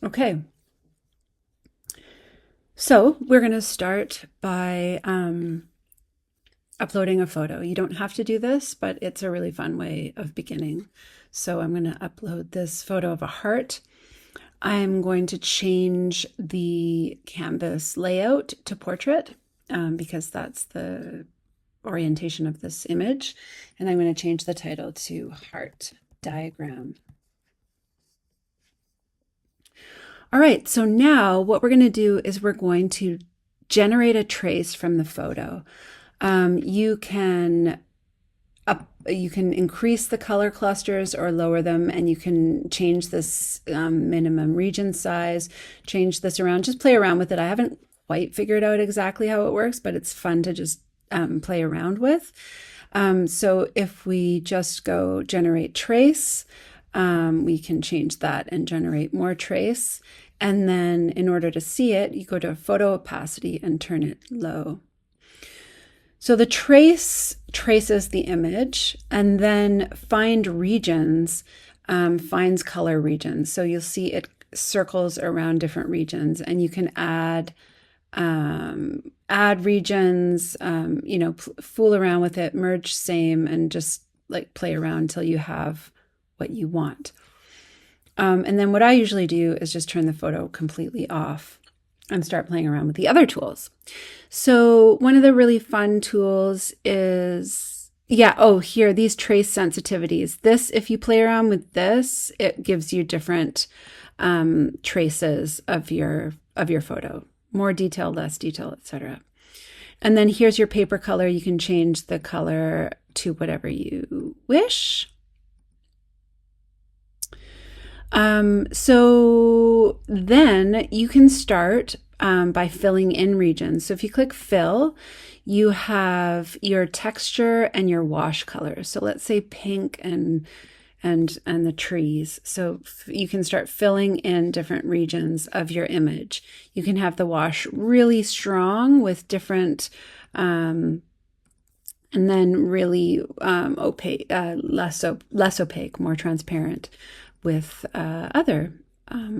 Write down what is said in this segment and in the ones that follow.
Okay, so we're going to start by uploading a photo. You don't have to do this, but it's a really fun way of beginning. So I'm going to upload this photo of a heart. I'm going to change the canvas layout to portrait because that's the orientation of this image. And I'm going to change the title to heart diagram. All right, so now what we're going to do is we're going to generate a trace from the photo. You can increase the color clusters or lower them, and you can change this minimum region size, change this around, just play around with it. I haven't quite figured out exactly how it works, but it's fun to just play around with. So if we just go generate trace, we can change that and generate more trace. And then in order to see it, you go to photo opacity and turn it low. So the trace traces the image, and then find regions finds color regions. So you'll see it circles around different regions, and you can add regions, fool around with it, merge same, and just like play around until you have what you want. And then what I usually do is just turn the photo completely off and start playing around with the other tools. So one of the really fun tools is, here, these trace sensitivities. This, if you play around with this, it gives you different traces of your photo. More detail, less detail, etc. And then here's your paper color. You can change the color to whatever you wish. So then you can start by filling in regions. So if you click fill, you have your texture and your wash colors. So let's say pink and the trees. So you can start filling in different regions of your image. You can have the wash really strong with different and then really opaque, less opaque, more transparent with other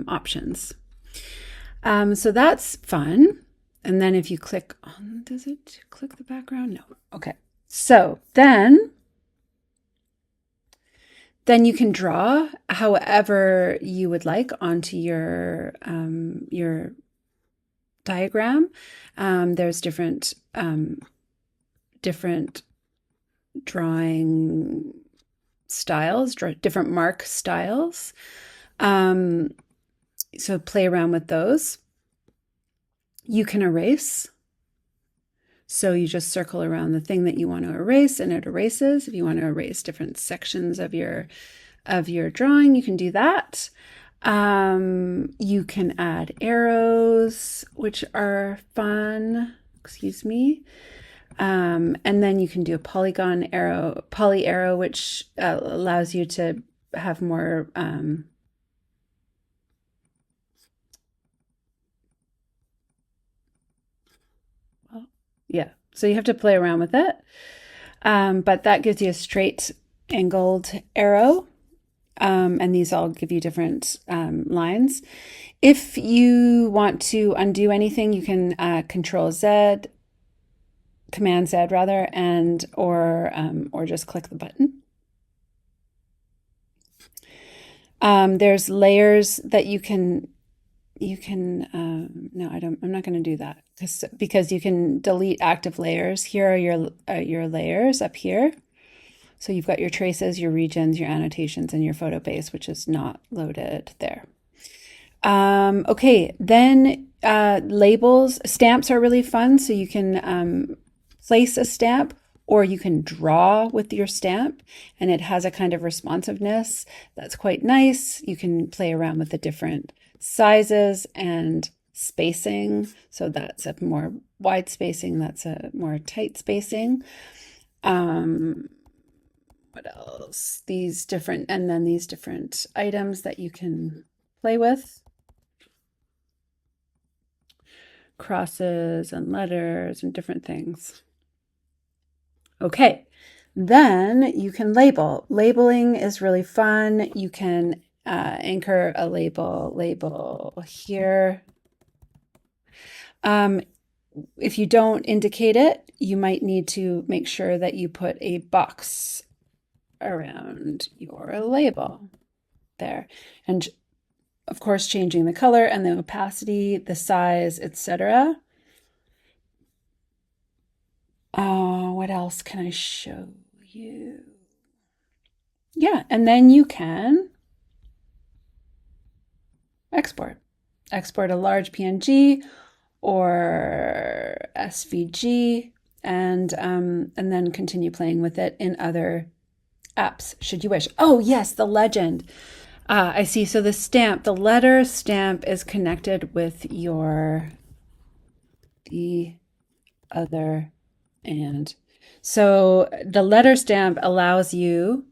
options. So that's fun. And then if you click on, does it click the background? No. Okay. So then you can draw however you would like onto your diagram. There's different drawing styles, different mark styles. So play around with those. You can erase. So you just circle around the thing that you want to erase and it erases. If you want to erase different sections of your drawing, you can do that. You can add arrows, which are fun. Excuse me. And then you can do a poly arrow, which allows you to have more so you have to play around with it. But that gives you a straight angled arrow. And these all give you different lines. If you want to undo anything, you can Command Z rather, or just click the button. There's layers that you can no, I'm not going to do that because you can delete active layers. Here are your layers up here. So you've got your traces, your regions, your annotations, and your photo base, which is not loaded there. Okay, then labels. Stamps are really fun. So you can place a stamp, or you can draw with your stamp, and it has a kind of responsiveness that's quite nice. You can play around with the different sizes and spacing. So that's a more wide spacing, that's a more tight spacing. What else? These different items that you can play with. Crosses and letters and different things. Okay, then you can label. Labeling is really fun. You can anchor a label here. If you don't indicate it, you might need to make sure that you put a box around your label there. And of course, changing the color and the opacity, the size, etc. What else can I show you? Yeah, and then you can export a large PNG or SVG, and then continue playing with it in other apps should you wish. Oh yes, the legend. I see. So the stamp, the letter stamp is connected with the other and. So the letter stamp allows you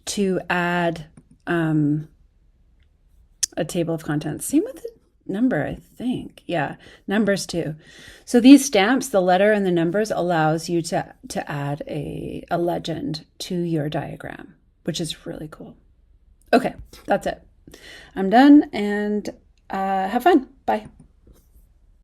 to add a table of contents. Same with the number, I think. Yeah, numbers too. So these stamps, the letter and the numbers, allows you to add a legend to your diagram, which is really cool. Okay, that's it. I'm done, and have fun. Bye.